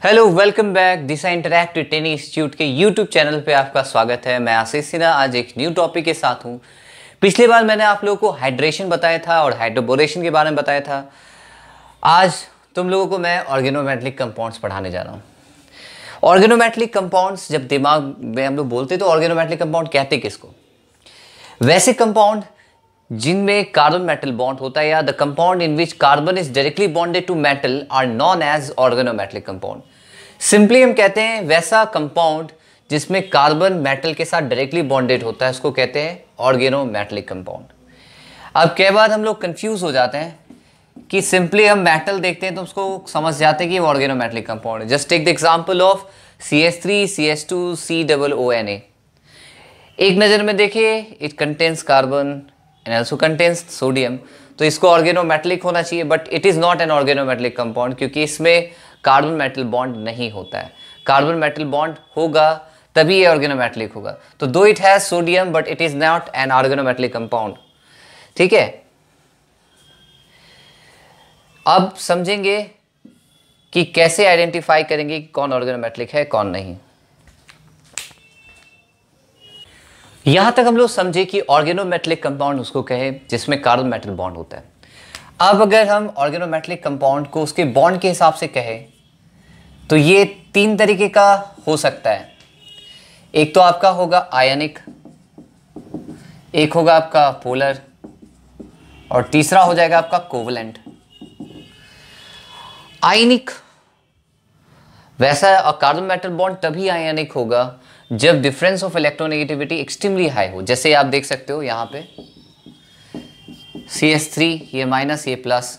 Hello, welcome back. Disha interactive training institute के YouTube channel पे आपका स्वागत है। मैं आशीष सिन्हा आज एक न्यू टॉपिक के साथ हूँ। पिछली बार मैंने आप लोगों को हाइड्रेशन बताया था और हाइड्रोबोरेशन के बारे में बताया था। आज तुम लोगों को मैं ऑर्गेनोमेटेलिक कंपाउंड्स पढ़ाने जा रहा हूँ। ऑर्गेनोमेटेलिक कंपाउंड्स जब दिमाग में हम लोग बोलते तो ऑर्गेनोमेटेलिक कंपाउंड कहते किसको? वैसे कंपाउंड जिनमें कार्बन मेटल बॉन्ड होता है या the compound in which carbon is directly bonded to metal are known as organometallic compound. Simply हम कहते हैं वैसा कंपाउंड जिसमें कार्बन मेटल के साथ डायरेक्टली बॉन्डेड होता है उसको कहते हैं ऑर्गेनोमेटेलिक कंपाउंड। अब कई बार हम लोग कंफ्यूज हो जाते हैं कि सिंपली हम मेटल देखते हैं तो उसको समझ जाते हैं कि वो ऑर्गेनोमेटेलिक कंपाउंड है। Just take the example of CH3 CH2 COONA। एक नज़र में देखिए it contains carbon and also contains sodium, तो इसको ऑर्गेनोमेटेलिक होना चाहिए, but it is not an organometallic compound क्योंकि इसमें कार्बन मेटल बॉन्ड नहीं होता है। कार्बन मेटल बॉन्ड होगा तभी ये ऑर्गेनोमेटेलिक होगा। तो दो it has sodium but it is not an organometallic compound. ठीक है, अब समझेंगे कि कैसे आइडेंटिफाई करेंगे कि कौन ऑर्गेनोमेटेलिक है कौन नहीं। यहां तक हम लोग समझे कि ऑर्गेनोमेटेलिक कंपाउंड उसको कहे जिसमें कार्बन मेटल बॉन्ड होता है। अब अगर हम ऑर्गेनोमेटेलिक कंपाउंड को उसके बॉन्ड के हिसाब से कहें तो ये तीन तरीके का हो सकता है। एक तो आपका होगा आयनिक, एक होगा आपका पोलर और तीसरा हो जाएगा आपका कोवलेंट। आयनिक वैसा कार्बन मेटल बॉन्ड तभी आयनिक होगा जब difference of electronegativity extremely high हो। जैसे आप देख सकते हो यहाँ पे CH3 ये माइनस ये प्लस,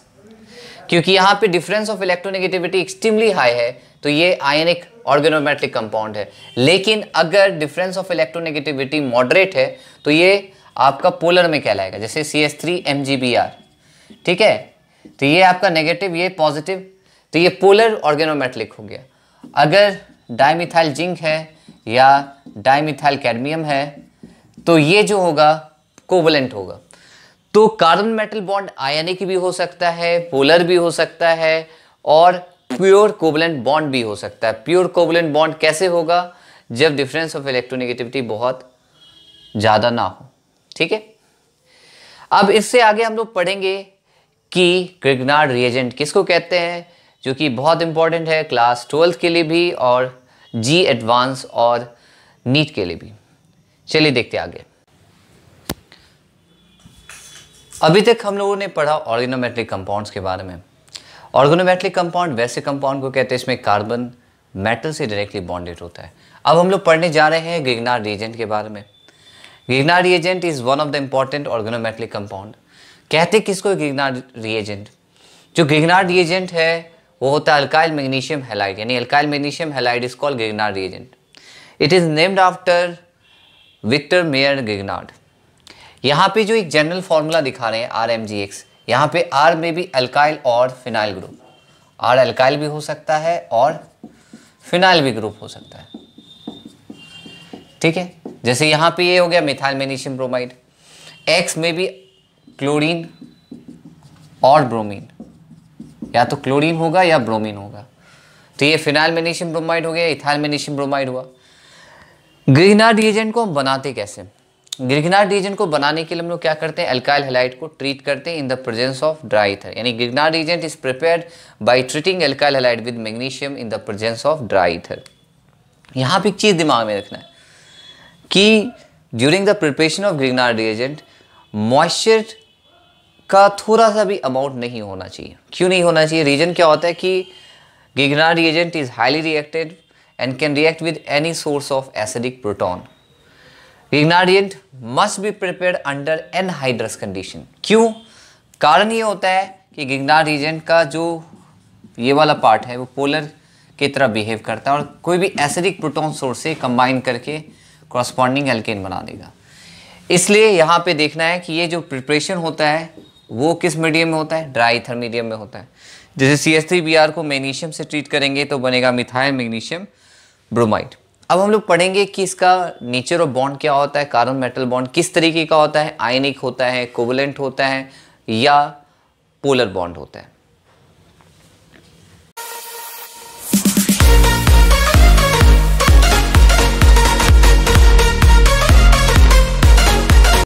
क्योंकि यहाँ पे difference of electronegativity extremely high है तो ये आयनिक ऑर्गेनोमेटेलिक कंपाउंड है। लेकिन अगर डिफरेंस ऑफ इलेक्ट्रोनेगेटिविटी मॉडरेट है तो ये आपका पोलर में कहलाएगा, जैसे CH3 MgBr। ठीक है, तो ये आपका नेगेटिव ये पॉजिटिव, तो ये पोलर ऑर्गेनोमेटेलिक हो गया। अगर डाइमिथाइल जिंक है या डाइमिथाइल कैडमियम है तो ये जो होगा कोवलेंट होगा। तो कार्बन मेटल बॉन्ड आयनिक भी हो सकता है, पोलर भी हो सकता है और प्योर कोवलेंट बॉन्ड भी हो सकता है। प्योर कोवलेंट बॉन्ड कैसे होगा? जब डिफरेंस ऑफ इलेक्ट्रोनेगेटिविटी बहुत ज़्यादा ना हो। ठीक है, अब इससे आगे हम लोग पढ़ेंगे कि ग्रिग्नार्ड रिएजेंट किसको कहते हैं, जो कि बहुत इंपॉर्टेंट है क्लास 12 के लिए भी और जी एडवांस और नीट के लिए भी। चलिए देखते आगे। अभी तक हम लोगों ने पढ़ा ऑर्गेनोमेटेलिक कंपाउंड्स के बारे में। ऑर्गेनोमेटेलिक कंपाउंड वैसे कंपाउंड को कहते हैं इसमें कार्बन मेटल से डायरेक्टली बॉन्डेड होता है। अब हम लोग पढ़ने जा रहे हैं ग्रिग्नार्ड रिएजेंट के बारे में। Grignard reagent is one of the important organometallic compound. कहते किसको ग्रिग्नार्ड रिएजेंट? जो ग्रिग्नार्ड रिएजेंट है वो होता है अल्काइल मैग्नीशियम हैलाइड, यानी alkyl magnesium halide is called Grignard reagent. It is named after Victor Meyer Grignard. यहाँ पे जो एक जनरल फॉर्मूला दिखा रहे हैं RMGX, यहाँ पे R में भी अल्काइल और फिनाइल ग्रुप, R अल्काइल भी हो सकता है और फिनाइल भी ग्रुप हो सकता है। ठीक है, जैसे यहाँ पे ये हो गया मिथाइल मैग्नीशियम ब्रोमाइड। X में भी क्लोरीन और ब्रोमीन, या तो क्लोरीन होगा या ब्रोमीन होगा, तो ये फिनाइल मैग्नीशियम ब्रोमाइड हो गया, इथाइल मैग्नीशियम ब्रोमाइड हुआ। ग्रिग्नार्ड रिएजेंट को हम बनाते कैसे? ग्रिग्नार्ड रिएजेंट को बनाने के लिए हम लोग क्या करते हैं, अल्काइल हैलाइड को ट्रीट करते हैं in the presence of dry ether. यानी Grignard reagent is prepared by treating alkyl halide with magnesium in the presence of dry ether. यहाँ पे एक चीज़ दिमाग में रखना है कि during the preparation of Grignard reagent moisture का थोड़ा सा भी अमाउंट नहीं होना चाहिए। क्यों नहीं होना चाहिए? रीजन क्या होता है कि Grignard reagent is highly reacted and can react with any source of acidic proton. Grignard reagent must be prepared under anhydrous condition. क्यों? कारण ये होता है कि ग्रिग्नार्ड रिएजेंट का जो ये वाला पार्ट है वो पोलर की तरह बिहेव करता है और कोई भी एसिडिक प्रोटॉन सोर्स से कंबाइन करके कॉरस्पॉन्डिंग एल्केन बना देगा। इसलिए यहाँ पे देखना है कि ये जो प्रिपरेशन होता है वो किस मीडियम में होता है? ड्राई ईथर मीडियम में होता है। जैसे CH3Br को मैग्नीशियम से ट्रीट करेंगे तो बनेगा मिथाइल मैग्नीशियम ब्रोमाइड। अब हम लोग पढ़ेंगे कि इसका नेचर ऑफ बॉन्ड क्या होता है, कार्बन मेटल बॉन्ड किस तरीके का होता है, आयनिक होता है, कोवलेंट होता है या पोलर बॉन्ड होता है।